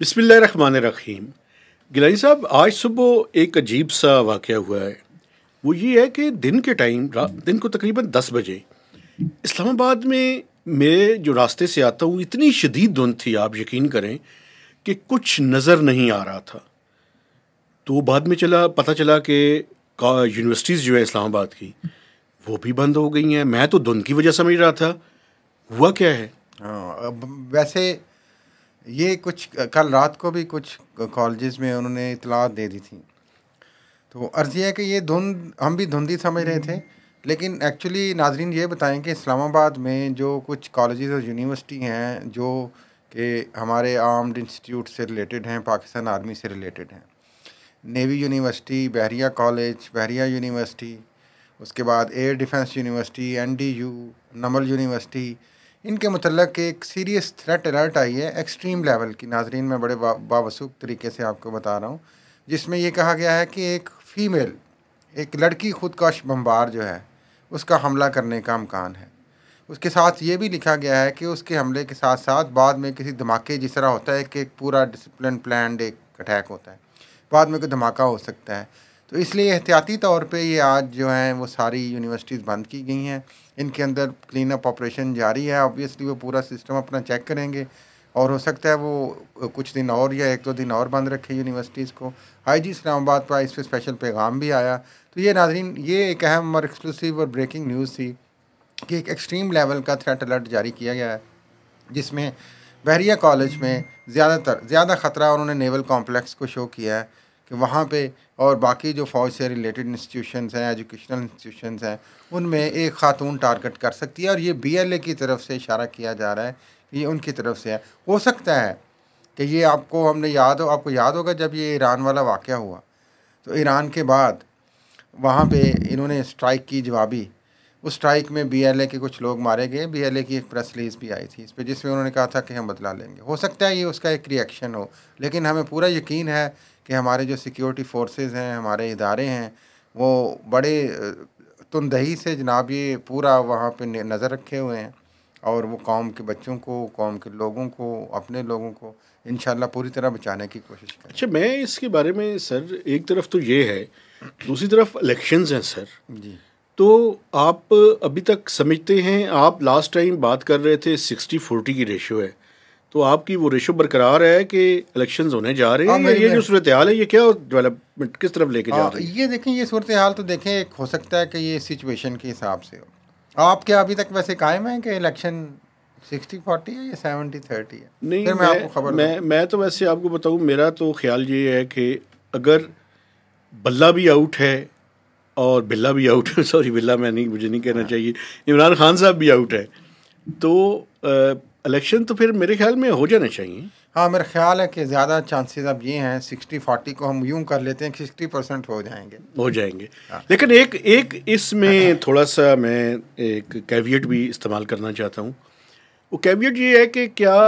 बिस्मिल्लाहिर्रहमानिर्रहीम। गिलानी साहब, आज सुबह एक अजीब सा वाक़या हुआ है। वो ये है कि दिन के टाइम दिन को तकरीबन 10 बजे इस्लामाबाद में मैं जो रास्ते से आता हूँ, इतनी शदीद धुंध थी, आप यकीन करें कि कुछ नज़र नहीं आ रहा था। तो बाद में पता चला कि यूनिवर्सिटीज़ जो है इस्लामाबाद की, वो भी बंद हो गई हैं। मैं तो धुंध की वजह समझ रहा था। हुआ क्या है? हाँ, वैसे ये कुछ कल रात को भी कुछ कॉलेजेस में उन्होंने इतलात दे दी थी। तो अर्ज़ है कि ये धुंध हम भी धुंधी समझ रहे थे, लेकिन एक्चुअली नाजरीन ये बताएं कि इस्लामाबाद में जो कुछ कॉलेजेस और यूनिवर्सिटी हैं जो कि हमारे आर्म्ड इंस्टीट्यूट से रिलेटेड हैं, पाकिस्तान आर्मी से रिलेटेड हैं, navy university, Bahria college, Bahria university, उसके बाद air defence university, NDU, Namal university, इनके मतलब एक सीरियस थ्रेट अलर्ट आई है एक्सट्रीम लेवल की। नाजरीन मैं बड़े बावसूख तरीके से आपको बता रहा हूँ, जिसमें ये कहा गया है कि एक फ़ीमेल, एक लड़की खुदकश बमबार जो है उसका हमला करने का अमकान है। उसके साथ ये भी लिखा गया है कि उसके हमले के साथ साथ बाद में किसी धमाके जिस तरह होता है कि एक पूरा डिसिप्लिन प्लान्ड एक अटैक होता है, बाद में कोई धमाका हो सकता है। तो इसलिए एहतियाती तौर पे ये आज जो हैं वो सारी यूनिवर्सिटीज़ बंद की गई हैं। इनके अंदर क्लीन अप ऑपरेशन जारी है। ऑब्वियसली वो पूरा सिस्टम अपना चेक करेंगे और हो सकता है वो कुछ दिन और या 1-2 दिन और बंद रखे यूनिवर्सिटीज़ को। IG इस्लामाबाद पर इस पर स्पेशल पैगाम भी आया। तो ये नाज़रीन, ये एक अहम और एक्सक्लूसिव और ब्रेकिंग न्यूज़ थी कि एक एक्सट्रीम लेवल का थ्रेट अलर्ट जारी किया गया है, जिसमें बहरिया कॉलेज में ज़्यादा ख़तरा उन्होंने नेवल कॉम्प्लेक्स को शो किया है कि वहाँ पे, और बाकी जो फ़ौज से रिलेटेड इंस्टीट्यूशंस हैं, एजुकेशनल इंस्टीट्यूशंस हैं, उनमें एक खातून टारगेट कर सकती है। और ये BLA की तरफ से इशारा किया जा रहा है कि ये उनकी तरफ से है। हो सकता है कि ये आपको याद होगा जब ये ईरान वाला वाक़या हुआ, तो ईरान के बाद वहाँ पे इन्होंने स्ट्राइक की जवाबी। उस स्ट्राइक में BLA के कुछ लोग मारे गए। BLA की एक प्रेस रिलीज़ भी आई थी इस पर, जिसमें उन्होंने कहा था कि हम बदला लेंगे। हो सकता है ये उसका एक रिएक्शन हो, लेकिन हमें पूरा यकीन है कि हमारे जो सिक्योरिटी फोर्सेस हैं, हमारे इदारे हैं, वो बड़े तुंदही से जनाब ये पूरा वहाँ पे नज़र रखे हुए हैं और वो कौम के बच्चों को, कौम के लोगों को, अपने लोगों को इंशाल्लाह पूरी तरह बचाने की कोशिश करें। अच्छा, मैं इसके बारे में सर, एक तरफ तो ये है, दूसरी तरफ इलेक्शंस हैं सर जी। तो आप अभी तक समझते हैं, आप लास्ट टाइम बात कर रहे थे 60-40 की रेशो है, तो आपकी वो रेशो बरकरार है कि इलेक्शंस होने जा रहे हैं? ये जो सूरत हाल है, ये क्या डेवलपमेंट किस तरफ लेके जा रही है? ये देखें, ये सूरत हाल तो देखें, एक हो सकता है कि ये सिचुएशन के हिसाब से हो। आप क्या अभी तक वैसे कायम है कि इलेक्शन 60-40 है या 70-30 है? नहीं, फिर मैं आपको खबर मैं तो वैसे आपको बताऊं, मेरा तो ख्याल ये है कि अगर बल्ला भी आउट है और बिल्ला भी आउट है, सॉरी बिल्ला मुझे नहीं कहना चाहिए, इमरान खान साहब भी आउट है, तो इलेक्शन तो फिर मेरे ख्याल में हो जाना चाहिए। हाँ, मेरा ख्याल है कि ज़्यादा चांसेस अब ये हैं, 60-40 को हम यूं कर लेते हैं कि 60% हो जाएंगे। हाँ। लेकिन एक इसमें थोड़ा सा मैं एक कैवियट भी इस्तेमाल करना चाहता हूँ। वो कैवियट ये है कि क्या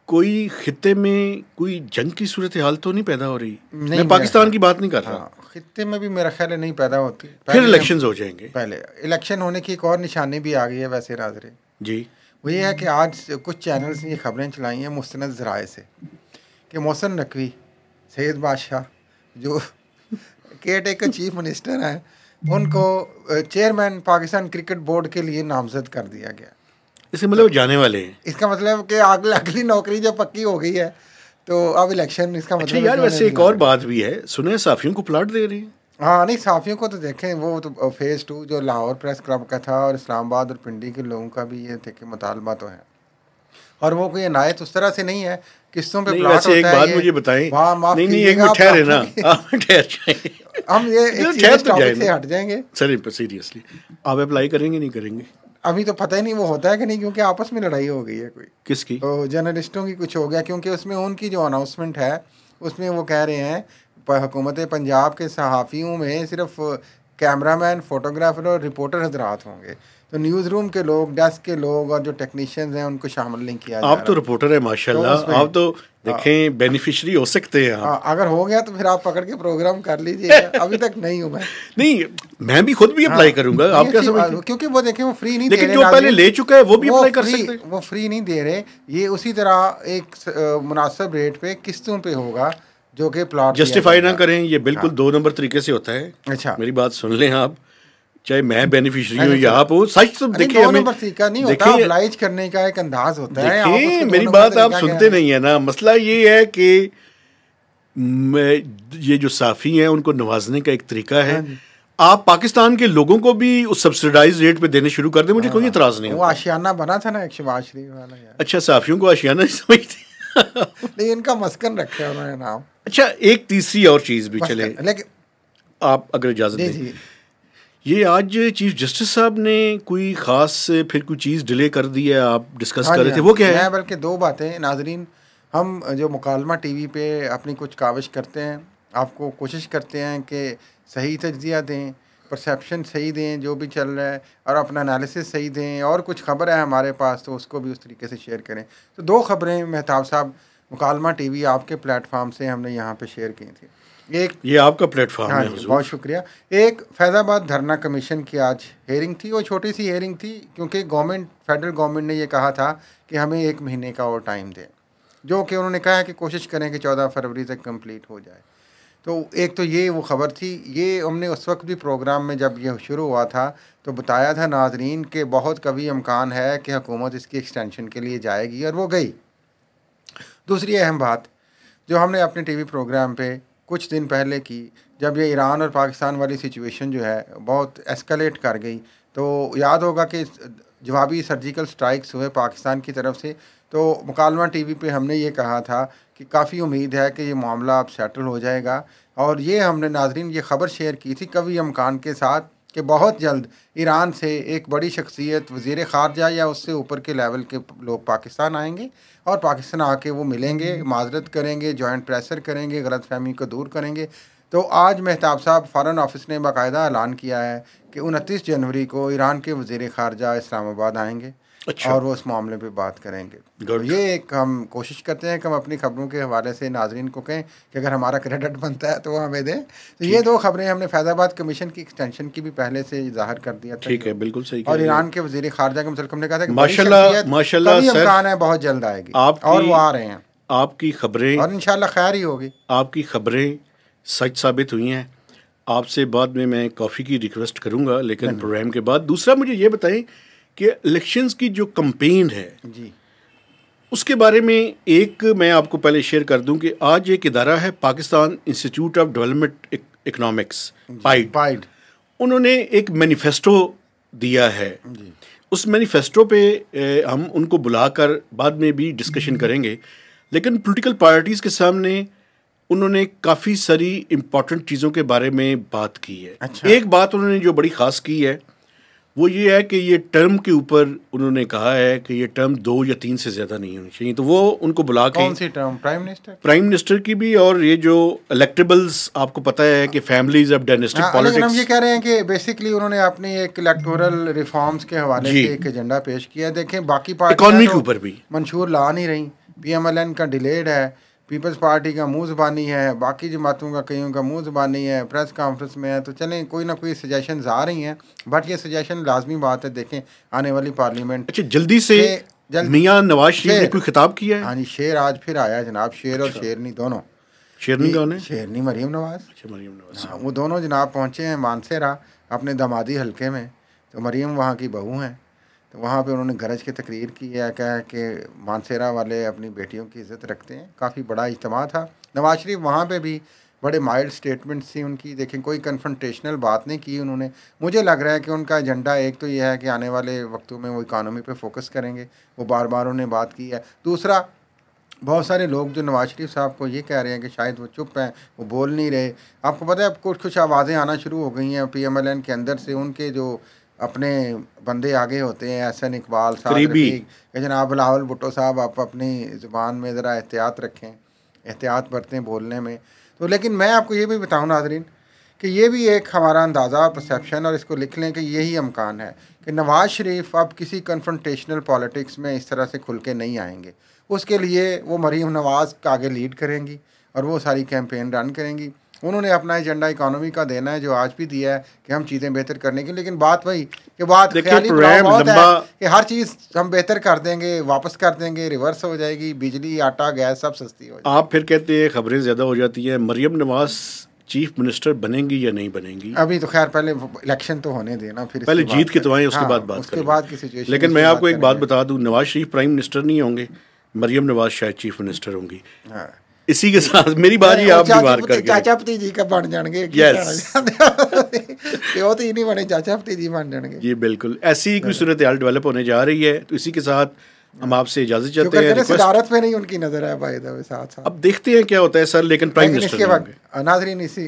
कोई खित्ते में कोई जंग की सूरत हाल तो नहीं पैदा हो रही? मैं पाकिस्तान की बात नहीं कर रहा। हाँ, खित्ते में भी मेरा ख्याल है नहीं पैदा होती। फिर इलेक्शंस हो जाएंगे। पहले इलेक्शन होने की एक और निशानी भी आ गई है वैसे नाज़रीन जी। वो ये है कि आज कुछ चैनल्स ने ये खबरें चलाई हैं मुस्तनद ज़राए से कि मोहसिन नकवी, सैयद बादशाह जो केयर टेकर चीफ मिनिस्टर हैं, उनको चेयरमैन पाकिस्तान क्रिकेट बोर्ड के लिए नामजद कर दिया गया। इसका मतलब जाने वाले हैं। इसका मतलब कि अगली नौकरी जब पक्की हो गई है तो अब इलेक्शन, इसका मतलब। अच्छा यार, वैसे एक और बात भी है, सुने साफियों को प्लाट दे रही है। हाँ, नहीं, साफियों को तो देखें, वो तो फेज़ 2 जो लाहौर प्रेस क्लब का था और इस्लामाबाद और पिंडी के लोगों का भी ये देखे मुतालबा तो है, और वो कोई इनायत उस तरह से नहीं है, किस्तों पे प्लाट होता है। एक बात मुझे बताएं। नहीं, एक मिनट ठहरे ना, आप ठहर जाएंगे, हम ये एक सीरियस टॉपिक से हट जाएंगे। सर सीरियसली आप अप्लाई करेंगे नहीं करेंगे? अभी तो पता ही नहीं वो होता है कि नहीं, क्योंकि आपस में लड़ाई हो गई है कोई। किसकी? तो जर्नलिस्टों की कुछ हो गया, क्योंकि उसमें उनकी जो अनाउंसमेंट है उसमें वो कह रहे हैं हुकूमत पंजाब के सहाफ़ियों में सिर्फ कैमरामैन, फोटोग्राफर और रिपोर्टर हजरात होंगे। तो न्यूज़ रूम के लोग, डेस्क के लोग और जो टेक्नीशियंस हैं उनको शामिल नहीं किया जा रहा। आप तो रिपोर्टर है माशाल्लाह, उसमें आप तो देखें बेनिफिशियरी हो सकते हैं आप। अगर हो गया तो फिर आप पकड़ के प्रोग्राम कर लीजिएगा। अभी तक नहीं हूँ मैं। नहीं, मैं भी खुद भी अप्लाई करूंगा। आप क्या समझते हैं? क्योंकि वो देखें वो फ्री नहीं दे रहे, लेकिन जो पहले ले चुका है वो भी अप्लाई कर सकते हैं। वो फ्री नहीं दे रहे। ये उसी तरह एक मुनासिब रेट पे किस्तों पे होगा जो कि प्लॉट जस्टिफाई ना करें, ये बिल्कुल 2 नंबर तरीके से होता है। अच्छा, मेरी बात सुन लें आप, चाहे मैं बेनिफिशियरी हूँ या आप हो, सच तो देखिए, 2 नंबर तरीका नहीं होता, ऑब्लाइज करने का एक अंदाज होता है। देखिए मेरी बात आप सुनते नहीं है ना। मसला ये है कि ये जो साफ़ी हैं उनको नवाजने का एक तरीका है। आप पाकिस्तान के लोगों को भी उस सब्सिडाइज रेट पे देने शुरू कर दें, मुझे कोई इतराज़ नहीं। वो आशियाना बना था ना एक शहबाज शरीफ वाला यार। अच्छा, साफ़ियों को आशियाना नहीं समझते? नहीं, इनका मस्कन रखे हैं उन्होंने नाम। अच्छा, एक तीसरी और चीज़ भी चले, लेकिन आप अगर इजाज़त दें, ये आज चीफ जस्टिस साहब ने कोई ख़ास फिर कोई चीज़ डिले कर दी है, आप डिस्कस कर रहे थे, वो क्या है? बल्कि 2 बातें नाजरीन, हम जो मुकालमा टीवी पे अपनी कुछ काविश करते हैं, आपको कोशिश करते हैं कि सही तज्ज़िया दें, परसेप्शन सही दें जो भी चल रहा है, और अपना एनालिसिस सही दें, और कुछ खबर है हमारे पास तो उसको भी उस तरीके से शेयर करें। तो 2 खबरें मेहताब साहब मुकालमा टीवी आपके प्लेटफार्म से हमने यहाँ पे शेयर की थी। एक, ये आपका प्लेटफार्म है, बहुत शुक्रिया। एक, फैज़ाबाद धरना कमीशन की आज हेयरिंग थी। वो छोटी सी हेयरिंग थी क्योंकि फेडरल गवर्नमेंट ने ये कहा था कि हमें 1 महीने का और टाइम दें, जो कि उन्होंने कहा है कि कोशिश करें कि 14 फरवरी तक कंप्लीट हो जाए। तो एक तो ये वो ख़बर थी। ये हमने उस वक्त भी प्रोग्राम में जब ये शुरू हुआ था तो बताया था नाजरीन कि बहुत कभी इम्कान है कि हुकूमत इसकी एक्सटेंशन के लिए जाएगी, और वो गई। दूसरी अहम बात जो हमने अपने टीवी प्रोग्राम पे कुछ दिन पहले की, जब ये ईरान और पाकिस्तान वाली सिचुएशन जो है बहुत एस्केलेट कर गई, तो याद होगा कि जवाबी सर्जिकल स्ट्राइक्स हुए पाकिस्तान की तरफ से। तो मुकालमा टीवी पे हमने ये कहा था कि काफ़ी उम्मीद है कि ये मामला अब सेटल हो जाएगा, और ये हमने नाजरीन ये ख़बर शेयर की थी कभी इम्कान के साथ कि बहुत जल्द ईरान से एक बड़ी शख्सियत वज़ीर ख़ारजा या उससे ऊपर के लेवल के लोग पाकिस्तान आएंगे, और पाकिस्तान आके वो मिलेंगे, माजरत करेंगे, जॉइंट प्रेशर करेंगे, गलतफहमी को दूर करेंगे। तो आज मेहताब साहब फ़ॉरेन ऑफिस ने बाकायदा ऐलान किया है कि 29 जनवरी को ईरान के वज़ीर ख़ारजा इस्लामाबाद आएंगे। अच्छा। और वो उस मामले पे बात करेंगे। तो ये एक हम कोशिश करते हैं कि हम अपनी खबरों के हवाले से नाजरीन को कहें कि अगर हमारा क्रेडिट बनता है तो वो हमें दें। तो ये 2 खबरें हमने फैज़ाबाद कमीशन की एक्सटेंशन की भी पहले से ज़ाहिर कर दिया था। ठीक है, बिल्कुल सही। और ईरान के वज़ीर ख़ारजा के मतलब हमने कहा था कि माशाल्लाह सर, इम्कान है बहुत जल्द आएगी, और वो आ रहे हैं। आपकी खबरें, और इंशाल्लाह खैर ही होगी, आपकी खबरें सच साबित हुई हैं। आपसे बाद में मैं कॉफ़ी की रिक्वेस्ट करूँगा, लेकिन प्रोग्राम के बाद। दूसरा मुझे ये बताएं कि इलेक्शंस की जो कैंपेन है जी, उसके बारे में एक मैं आपको पहले शेयर कर दूं कि आज एक इदारा है Pakistan institute of development economics, pied, उन्होंने एक मैनिफेस्टो दिया है जी। उस मैनिफेस्टो पे हम उनको बुलाकर बाद में भी डिस्कशन करेंगे, लेकिन पॉलिटिकल पार्टीज़ के सामने उन्होंने काफ़ी सारी इम्पॉर्टेंट चीज़ों के बारे में बात की है। अच्छा। एक बात उन्होंने जो बड़ी ख़ास की है वो ये है कि ये टर्म के ऊपर उन्होंने कहा है कि ये टर्म 2 या 3 से ज़्यादा नहीं होनी चाहिए। तो वो उनको बुला के, कौन सी टर्म? प्राइम मिनिस्टर की भी, और ये जो इलेक्टेबल्स आपको पता है कि फैमिलीज ऑफ डायनेस्टिक पॉलिटिक्स। हम ये कह रहे हैं कि बेसिकली उन्होंने अपनी एक इलेक्टोरल रिफॉर्म्स के हवाले से एक एजेंडा पेश किया। देखें बाकी पार्टी इकॉनमी के ऊपर भी मंशूर ला नहीं रही। PMLN का डिलेड है, पीपल्स पार्टी का मुँह ज़बानी है, बाकी जमातों का कईयों का मुँह ज़बानी है, प्रेस कॉन्फ्रेंस में है। तो चलें कोई ना कोई सजेशंस आ रही हैं, बट ये सजेशन लाजमी बात है। देखें आने वाली पार्लियामेंट, अच्छा जल्दी से मियां नवाज शरीफ ने कोई खिताब किया है? हाँ जी, शेर आज फिर आया जनाब, शेर और शेरनी दोनों। शेरनी कौन है? शेरनी मरीम नवाज। अच्छा, मरीम नवाज। हाँ, वो दोनों जनाब पहुँचे हैं मानसेरा अपने दामादी हल्के में। तो मरीम वहाँ की बहू हैं, तो वहाँ पे उन्होंने गरज की तकरीर की है, क्या है कि मानसेरा वाले अपनी बेटियों की इज़्ज़त रखते हैं। काफ़ी बड़ा इज्तिमा था। नवाज शरीफ वहाँ पे भी बड़े माइल्ड स्टेटमेंट्स थी उनकी। देखें कोई कन्फ्रंटेशनल बात नहीं की उन्होंने। मुझे लग रहा है कि उनका एजेंडा एक तो ये है कि आने वाले वक्तों में वो इकानमी पे फोकस करेंगे, वो बार बार उन्हें बात की है। दूसरा, बहुत सारे लोग जो नवाज शरीफ साहब को ये कह रहे हैं कि शायद वो चुप हैं, वो बोल नहीं रहे। आपको पता है कुछ आवाज़ें आना शुरू हो गई हैं PMLN के अंदर से, उनके जो अपने बंदे आगे होते हैं, एहसन इकबाल साहब, कि जनाब बिलावल भुट्टो साहब आप अपनी ज़ुबान में ज़रा एहतियात रखें, एहतियात बरतें बोलने में। तो लेकिन मैं आपको ये भी बताऊँ नाज़रीन कि ये भी एक हमारा अंदाज़ा परसेप्शन, और इसको लिख लें कि यही इम्कान है कि नवाज़ शरीफ अब किसी कन्फ्रंटेशनल पॉलिटिक्स में इस तरह से खुल के नहीं आएंगे। उसके लिए वो मरीम नवाज़ का आगे लीड करेंगी और वो सारी कैंपेन रन करेंगी। उन्होंने अपना एजेंडा इकोनॉमी का देना है, जो आज भी दिया है कि हम चीज़ें बेहतर करने की, लेकिन बात वही कि बात ख्याली बहुत है कि हर चीज़ हम बेहतर कर देंगे, वापस कर देंगे, रिवर्स हो जाएगी, बिजली, आटा, गैस सब सस्ती हो जाएगी। आप फिर कहते हैं खबरें ज़्यादा हो जाती हैं, मरियम नवाज चीफ मिनिस्टर बनेंगी या नहीं बनेंगी? अभी तो खैर पहले इलेक्शन तो होने देना, फिर पहले जीत के तो आए, उसके बाद बात उसके बाद की सिचुएशन। लेकिन मैं आपको एक बात बता दूं, नवाज शरीफ प्राइम मिनिस्टर नहीं होंगे, मरियम नवाज शायद चीफ मिनिस्टर होंगी। इसी के साथ मेरी बारी आप भी बार कर, चाचा भतीजी का बन जाएंगे। यस, वो तो ही नहीं बने, चाचा भतीजी बन जाएंगे। जी बिल्कुल, ऐसी ही कोई सूरत हाल डेवलप होने जा रही है। तो इसी के साथ हम आपसे इजाजत चाहते हैं। सदारत पे नहीं उनकी नजर है भाई, साथ साथ अब देखते हैं क्या होता है सर, लेकिन प्राइम मिनिस्टर नाज़रीन इसी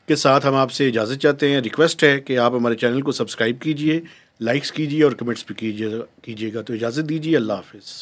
के साथ हम आपसे इजाज़त चाहते हैं। रिक्वेस्ट है कि आप हमारे चैनल को सब्सक्राइब कीजिए, लाइक्स कीजिए और कमेंट्स भी कीजिएगा। तो इजाज़त दीजिए, अल्लाह हाफिज़।